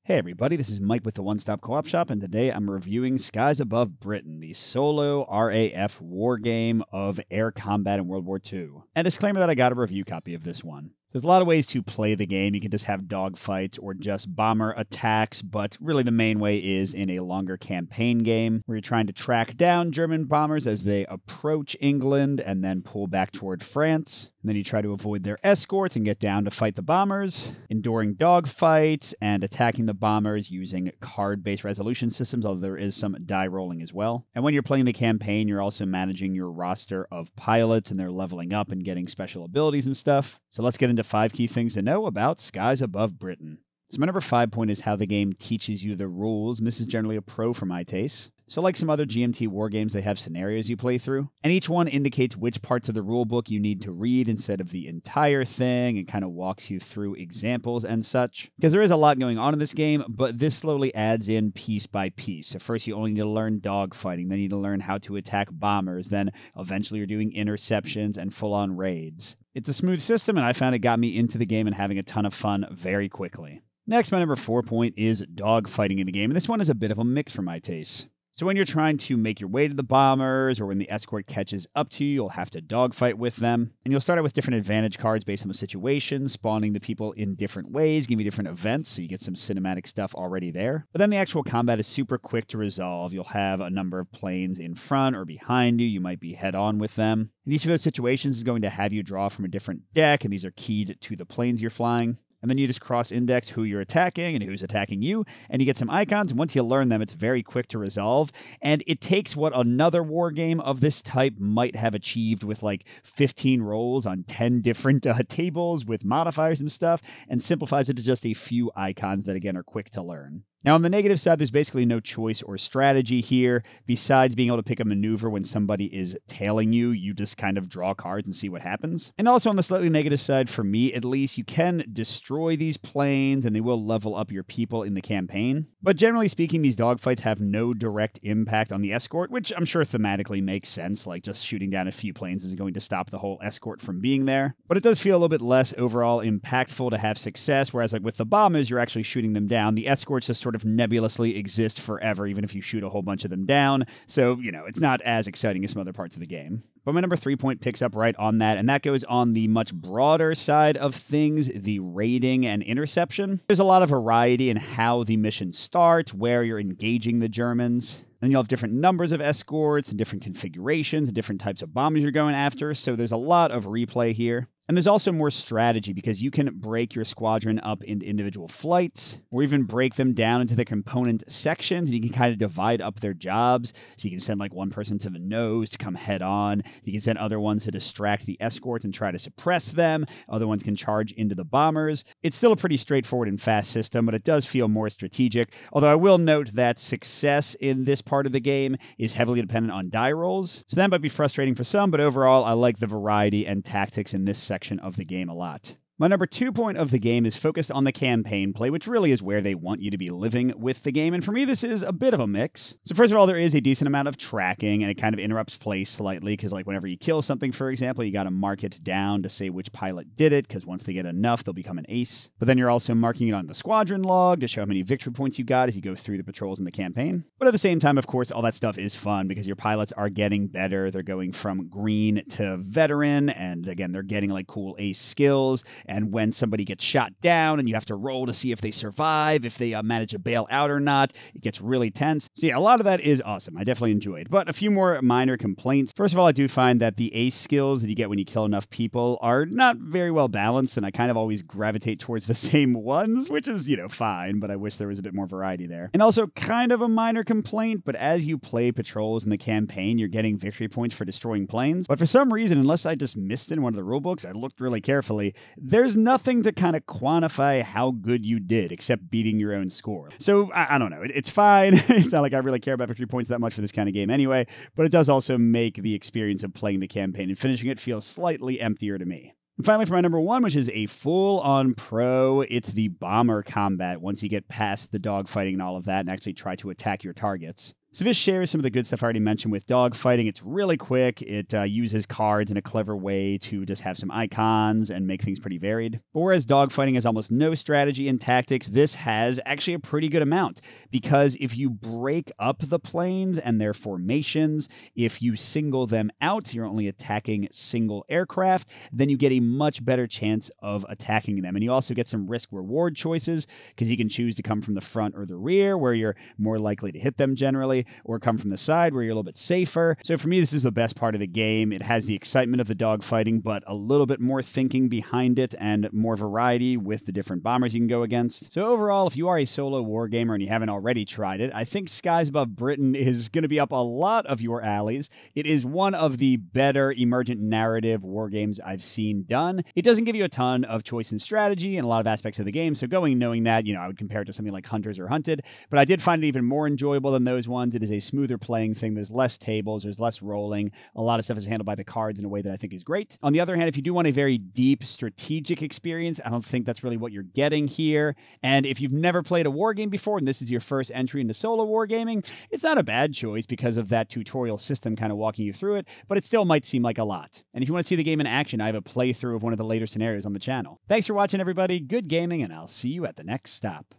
Hey everybody, this is Mike with the One Stop Co-op Shop, and today I'm reviewing Skies Above Britain, the solo RAF war game of air combat in World War II. And disclaimer that I got a review copy of this one. There's a lot of ways to play the game. You can just have dogfights or just bomber attacks, but really the main way is in a longer campaign game where you're trying to track down German bombers as they approach England and then pull back toward France. And then you try to avoid their escorts and get down to fight the bombers, enduring dogfights and attacking the bombers using card-based resolution systems, although there is some die rolling as well. And when you're playing the campaign, you're also managing your roster of pilots, and they're leveling up and getting special abilities and stuff. So let's get into 5 key things to know about Skies Above Britain. So my number 5 point is how the game teaches you the rules, and this is generally a pro for my taste. So like some other GMT war games, they have scenarios you play through, and each one indicates which parts of the rule book you need to read instead of the entire thing, and kind of walks you through examples and such. Because there is a lot going on in this game, but this slowly adds in piece by piece. So first you only need to learn dogfighting, then you need to learn how to attack bombers, then eventually you're doing interceptions and full-on raids. It's a smooth system, and I found it got me into the game and having a ton of fun very quickly. Next, my number 4 point is dogfighting in the game, and this one is a bit of a mix for my taste. So when you're trying to make your way to the bombers, or when the escort catches up to you, you'll have to dogfight with them. And you'll start out with different advantage cards based on the situation, spawning the people in different ways, giving you different events, so you get some cinematic stuff already there. But then the actual combat is super quick to resolve. You'll have a number of planes in front or behind you. You might be head-on with them. And each of those situations is going to have you draw from a different deck, and these are keyed to the planes you're flying. And then you just cross-index who you're attacking and who's attacking you, and you get some icons, and once you learn them, it's very quick to resolve. And it takes what another war game of this type might have achieved with like 15 rolls on 10 different tables with modifiers and stuff, and simplifies it to just a few icons that, again, are quick to learn. Now, on the negative side, there's basically no choice or strategy here. Besides being able to pick a maneuver when somebody is tailing you, you just kind of draw cards and see what happens. And also on the slightly negative side, for me at least, you can destroy these planes and they will level up your people in the campaign. But generally speaking, these dogfights have no direct impact on the escort, which I'm sure thematically makes sense, like just shooting down a few planes isn't going to stop the whole escort from being there. But it does feel a little bit less overall impactful to have success, whereas like with the bombers, you're actually shooting them down. The escorts just sort of nebulously exist forever, even if you shoot a whole bunch of them down. So, it's not as exciting as some other parts of the game. But my number 3 point picks up right on that, and that goes on the much broader side of things, the raiding and interception. There's a lot of variety in how the mission starts, where you're engaging the Germans. Then you'll have different numbers of escorts and different configurations and different types of bombers you're going after, so there's a lot of replay here. And there's also more strategy because you can break your squadron up into individual flights or even break them down into the component sections, and you can kind of divide up their jobs. So you can send like one person to the nose to come head on. You can send other ones to distract the escorts and try to suppress them. Other ones can charge into the bombers. It's still a pretty straightforward and fast system, but it does feel more strategic. Although I will note that success in this part of the game is heavily dependent on die rolls. So that might be frustrating for some, but overall I like the variety and tactics in this section of the game a lot. My number 2 point of the game is focused on the campaign play, which really is where they want you to be living with the game, and for me this is a bit of a mix. So first of all, there is a decent amount of tracking, and it kind of interrupts play slightly, because like whenever you kill something, for example, you got to mark it down to say which pilot did it, because once they get enough, they'll become an ace. But then you're also marking it on the squadron log to show how many victory points you got as you go through the patrols in the campaign. But at the same time, of course, all that stuff is fun, because your pilots are getting better. They're going from green to veteran, and again, they're getting like cool ace skills, and when somebody gets shot down and you have to roll to see if they survive, if they manage to bail out or not, it gets really tense. So yeah, a lot of that is awesome. I definitely enjoyed. But a few more minor complaints. First of all, I do find that the ace skills that you get when you kill enough people are not very well balanced, and I kind of always gravitate towards the same ones, which is, fine, but I wish there was a bit more variety there. And also kind of a minor complaint, but as you play patrols in the campaign, you're getting victory points for destroying planes. But for some reason, unless I just missed it in one of the rulebooks, I looked really carefully, there's nothing to kind of quantify how good you did except beating your own score. So I don't know. It's fine. It's not like I really care about victory points that much for this kind of game anyway, but it does also make the experience of playing the campaign and finishing it feel slightly emptier to me. And finally, for my number 1, which is a full-on pro, it's the bomber combat once you get past the dogfighting and all of that and actually try to attack your targets. So this shares some of the good stuff I already mentioned with dogfighting. It's really quick. It uses cards in a clever way to just have some icons and make things pretty varied. But whereas dogfighting has almost no strategy and tactics, this has actually a pretty good amount. Because if you break up the planes and their formations, if you single them out, you're only attacking single aircraft, then you get a much better chance of attacking them. And you also get some risk-reward choices, because you can choose to come from the front or the rear, where you're more likely to hit them generally, or come from the side where you're a little bit safer. So for me, this is the best part of the game. It has the excitement of the dogfighting, but a little bit more thinking behind it and more variety with the different bombers you can go against. So overall, if you are a solo war gamer and you haven't already tried it, I think Skies Above Britain is going to be up a lot of your alleys. It is one of the better emergent narrative war games I've seen done. It doesn't give you a ton of choice and strategy in a lot of aspects of the game, so going knowing that, I would compare it to something like Hunters or Hunted, but I did find it even more enjoyable than those ones. It is a smoother playing thing. There's less tables, there's less rolling. A lot of stuff is handled by the cards in a way that I think is great. On the other hand, if you do want a very deep strategic experience, I don't think that's really what you're getting here. And if you've never played a war game before and this is your first entry into solo wargaming, it's not a bad choice because of that tutorial system kind of walking you through it, but it still might seem like a lot. And if you want to see the game in action, I have a playthrough of one of the later scenarios on the channel. Thanks for watching, everybody. Good gaming, and I'll see you at the next stop.